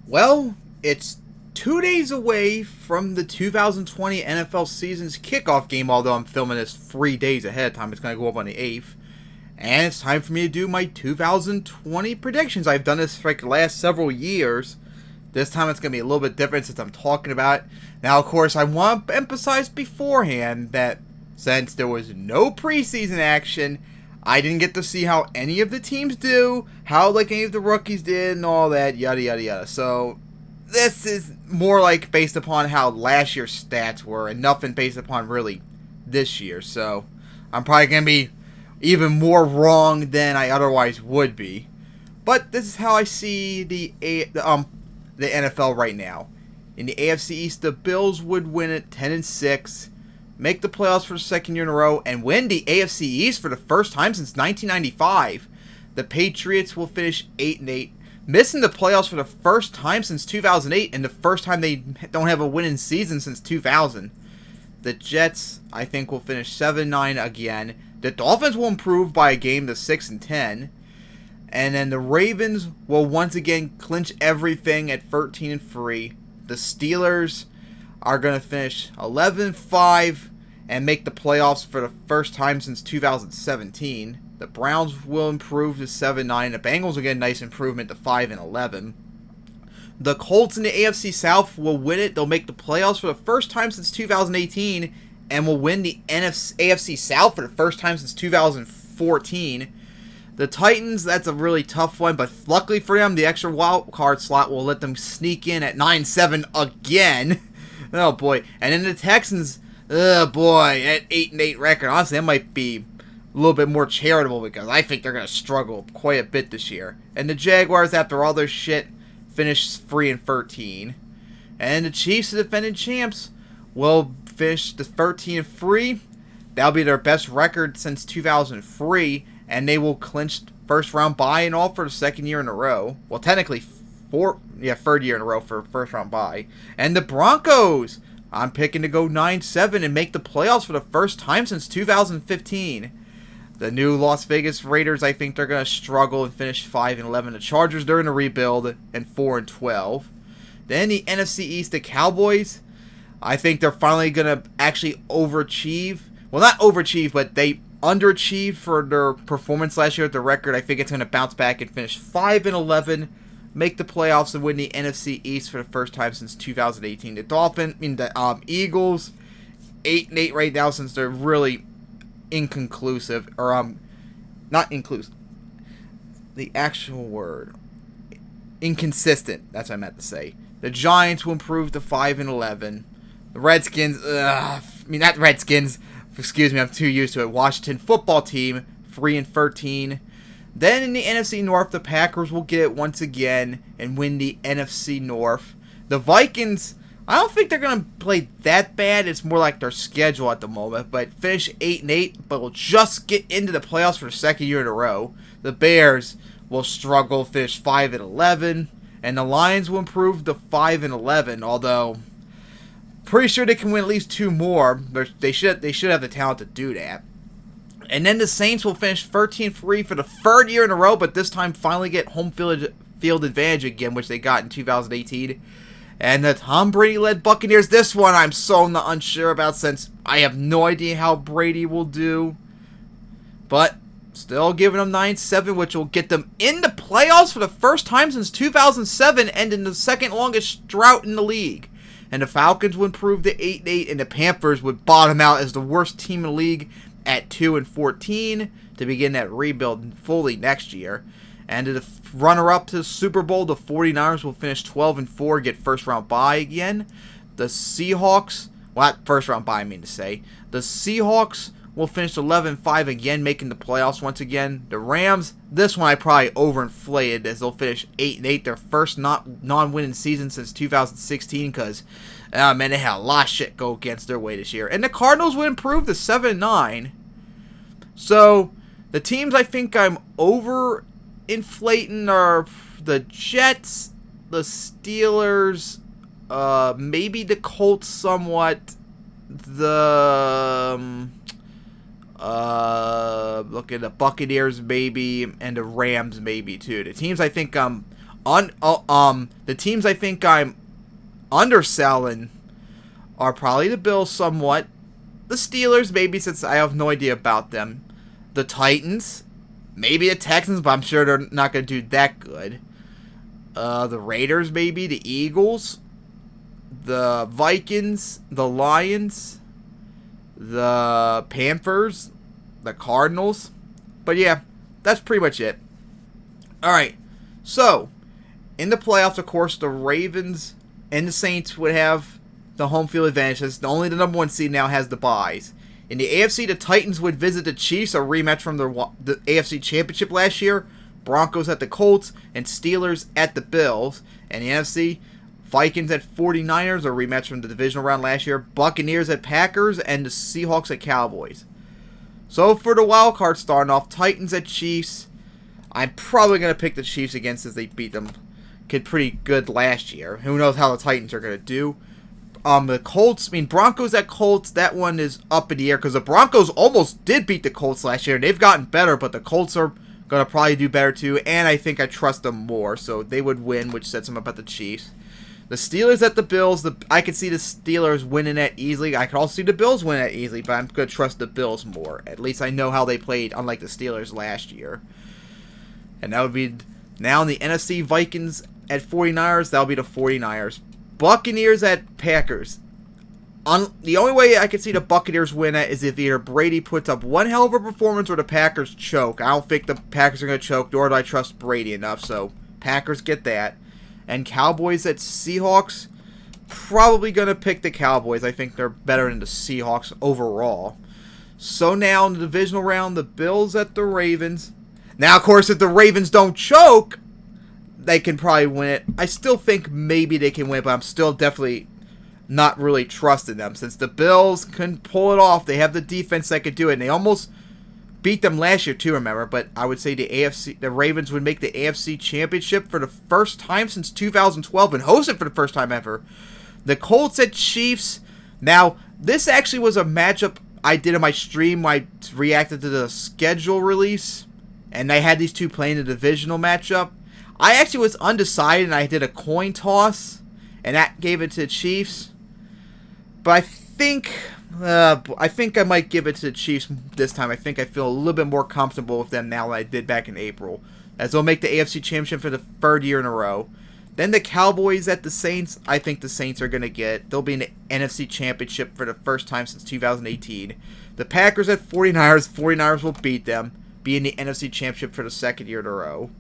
Well, it's 2 days away from the 2020 NFL season's kickoff game, although I'm filming this 3 days ahead of time. It's going to go up on the 8th. And it's time for me to do my 2020 predictions. I've done this for like the last several years. This time it's going to be a little bit different since I'm talking about it. Now, of course, I want to emphasize beforehand that since there was no preseason action, I didn't get to see how any of the teams do, how like any of the rookies did, and all that, yada yada yada. So this is more like based upon how last year's stats were, and nothing based upon really this year. So I'm probably gonna be even more wrong than I otherwise would be. But this is how I see the NFL right now. In the AFC East, the Bills would win it 10-6. Make the playoffs for the second year in a row, and win the AFC East for the first time since 1995. The Patriots will finish 8-8, missing the playoffs for the first time since 2008, and the first time they don't have a winning season since 2000. The Jets, I think, will finish 7-9 again. The Dolphins will improve by a game to 6-10. And then the Ravens will once again clinch everything at 13-3. The Steelers are going to finish 11-5 and make the playoffs for the first time since 2017. The Browns will improve to 7-9. The Bengals will get a nice improvement to 5-11. The Colts in the AFC South will win it. They'll make the playoffs for the first time since 2018 and will win the AFC South for the first time since 2014. The Titans, that's a really tough one, but luckily for them, the extra wild card slot will let them sneak in at 9-7 again. Oh boy. And then the Texans, oh boy, at 8-8 record. Honestly, that might be a little bit more charitable because I think they're going to struggle quite a bit this year. And the Jaguars, after all their shit, finish 3-13. And the Chiefs, the defending champs, will finish the 13-3. That'll be their best record since 2003, and they will clinch first round bye and all for the second year in a row. Well, technically third year in a row for first round bye. And the Broncos, I'm picking to go 9-7 and make the playoffs for the first time since 2015. The new Las Vegas Raiders, I think they're going to struggle and finish 5-11. The Chargers, they're in a rebuild, and 4-12. Then the NFC East, the Cowboys, I think they're finally going to actually overachieve. Well, not overachieve, but they underachieved for their performance last year at the record. I think it's going to bounce back and finish 5-11, make the playoffs, and win the NFC East for the first time since 2018. The Eagles, 8-8 right now since they're really inconclusive, or not inclusive. The actual word, inconsistent. That's what I meant to say. The Giants will improve to 5-11. The Redskins, not Redskins. Excuse me, I'm too used to it. Washington football team, 3-13. Then in the NFC North, the Packers will get it once again and win the NFC North. The Vikings, I don't think they're going to play that bad. It's more like their schedule at the moment. But finish 8-8, but will just get into the playoffs for the second year in a row. The Bears will struggle, finish 5-11. And the Lions will improve to 5-11, although pretty sure they can win at least two more. They should have the talent to do that. And then the Saints will finish 13-3 for the third year in a row, but this time finally get home field advantage again, which they got in 2018. And the Tom Brady-led Buccaneers, this one I'm so unsure about since I have no idea how Brady will do. But still giving them 9-7, which will get them in the playoffs for the first time since 2007, ending the second longest drought in the league. And the Falcons would improve to 8-8, and the Panthers would bottom out as the worst team in the league at 2-14 to begin that rebuild fully next year. And the runner-up to the Super Bowl, the 49ers, will finish 12-4, get first-round bye again. The Seahawks, well, not first-round bye, I mean to say. The Seahawks will finish 11-5 again, making the playoffs once again. The Rams, this one I probably overinflated, as they'll finish 8-8, their first non-winning season since 2016, because, man, they had a lot of shit go against their way this year. And the Cardinals would improve to 7-9. So, the teams I think I'm overinflating are the Jets, the Steelers, maybe the Colts somewhat, look at the Buccaneers maybe, and the Rams maybe too. The teams I think I'm The teams I think I'm underselling are probably the Bills somewhat. The Steelers, maybe, since I have no idea about them. The Titans. Maybe the Texans, but I'm sure they're not going to do that good. The Raiders, maybe. The Eagles. The Vikings. The Lions. The Panthers. The Cardinals. But yeah, that's pretty much it. Alright, so, in the playoffs, of course, the Ravens and the Saints would have the home field advantage. Only the number 1 seed now has the byes. In the AFC, the Titans would visit the Chiefs, a rematch from the AFC Championship last year. Broncos at the Colts, and Steelers at the Bills. And the NFC, Vikings at 49ers, a rematch from the divisional round last year. Buccaneers at Packers, and the Seahawks at Cowboys. So for the wild card starting off, Titans at Chiefs. I'm probably going to pick the Chiefs again since they beat them pretty good last year. Who knows how the Titans are going to do. The Colts, Broncos at Colts, that one is up in the air because the Broncos almost did beat the Colts last year. And they've gotten better, but the Colts are going to probably do better too. And I think I trust them more, so they would win, which sets them up at the Chiefs. The Steelers at the Bills, I could see the Steelers winning that easily. I could also see the Bills winning that easily, but I'm going to trust the Bills more. At least I know how they played, unlike the Steelers last year. And that would be, now in the NFC, Vikings at 49ers, that would be the 49ers. Buccaneers at Packers. The only way I could see the Buccaneers win that is if either Brady puts up one hell of a performance or the Packers choke. I don't think the Packers are going to choke, nor do I trust Brady enough, so Packers get that. And Cowboys at Seahawks, probably going to pick the Cowboys. I think they're better than the Seahawks overall. So now in the divisional round, the Bills at the Ravens. Now, of course, if the Ravens don't choke, they can probably win it. I still think maybe they can win it, but I'm still definitely not really trusting them. Since the Bills can pull it off, they have the defense that could do it. And they almost beat them last year too, remember? But I would say the Ravens would make the AFC Championship for the first time since 2012 and host it for the first time ever. The Colts at Chiefs. Now, this actually was a matchup I did in my stream. I reacted to the schedule release, and I had these two playing the divisional matchup. I actually was undecided, and I did a coin toss, and that gave it to the Chiefs. But I think I might give it to the Chiefs this time. I think I feel a little bit more comfortable with them now than I did back in April, as they'll make the AFC Championship for the 3rd year in a row. Then the Cowboys at the Saints. I think the Saints are going to get. They'll be in the NFC Championship for the first time since 2018. The Packers at 49ers. 49ers will beat them. Be in the NFC Championship for the 2nd year in a row.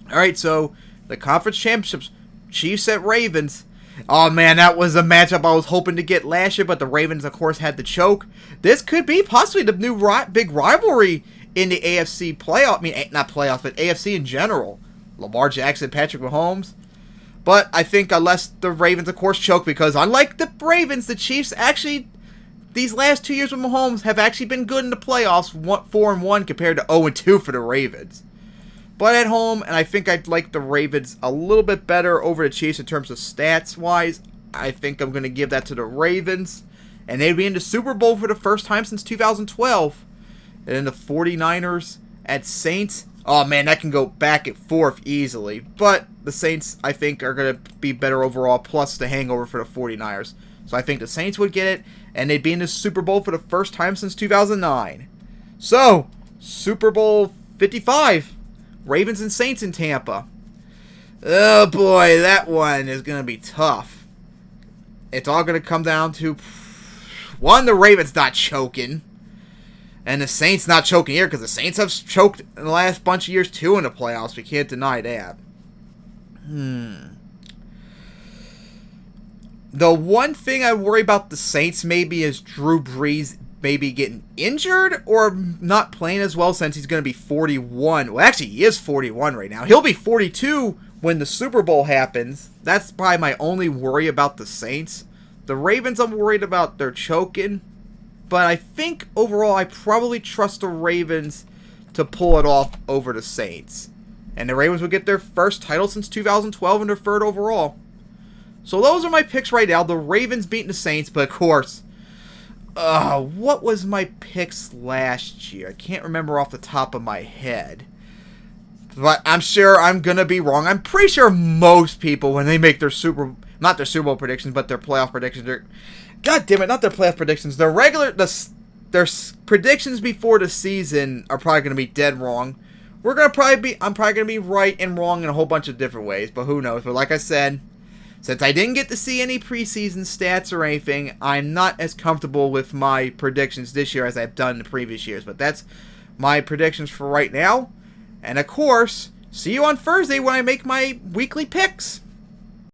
Alright, so the Conference Championships. Chiefs at Ravens. Oh man, that was a matchup I was hoping to get last year, but the Ravens, of course, had the choke. This could be possibly the new big rivalry in the AFC playoff. Not playoffs, but AFC in general. Lamar Jackson, Patrick Mahomes. But I think unless the Ravens, of course, choke, because unlike the Ravens, the Chiefs actually, these last 2 years with Mahomes, have actually been good in the playoffs, 4-1 compared to 0-2 for the Ravens. But at home, and I think I'd like the Ravens a little bit better over the Chiefs in terms of stats-wise. I think I'm going to give that to the Ravens. And they'd be in the Super Bowl for the first time since 2012. And then the 49ers at Saints. Oh man, that can go back and forth easily. But the Saints, I think, are going to be better overall, plus the hangover for the 49ers. So I think the Saints would get it, and they'd be in the Super Bowl for the first time since 2009. So, Super Bowl 55. Ravens and Saints in Tampa. Oh boy, that one is going to be tough. It's all going to come down to, one, the Ravens not choking, and the Saints not choking here, because the Saints have choked in the last bunch of years too in the playoffs. We can't deny that. The one thing I worry about the Saints maybe is Drew Brees maybe getting injured or not playing as well since he's going to be 41. Well, actually, he is 41 right now. He'll be 42 when the Super Bowl happens. That's probably my only worry about the Saints. The Ravens, I'm worried about their choking. But I think overall, I probably trust the Ravens to pull it off over the Saints. And the Ravens will get their first title since 2012 and their 3rd overall. So those are my picks right now. The Ravens beating the Saints, but of course, what was my picks last year? I can't remember off the top of my head. But I'm sure I'm going to be wrong. I'm pretty sure most people, when they make their not their Super Bowl predictions, but their playoff predictions, God damn it, not their playoff predictions, their their predictions before the season are probably going to be dead wrong. I'm probably going to be right and wrong in a whole bunch of different ways, but who knows. But like I said, since I didn't get to see any preseason stats or anything, I'm not as comfortable with my predictions this year as I've done in the previous years. But that's my predictions for right now. And of course, see you on Thursday when I make my weekly picks.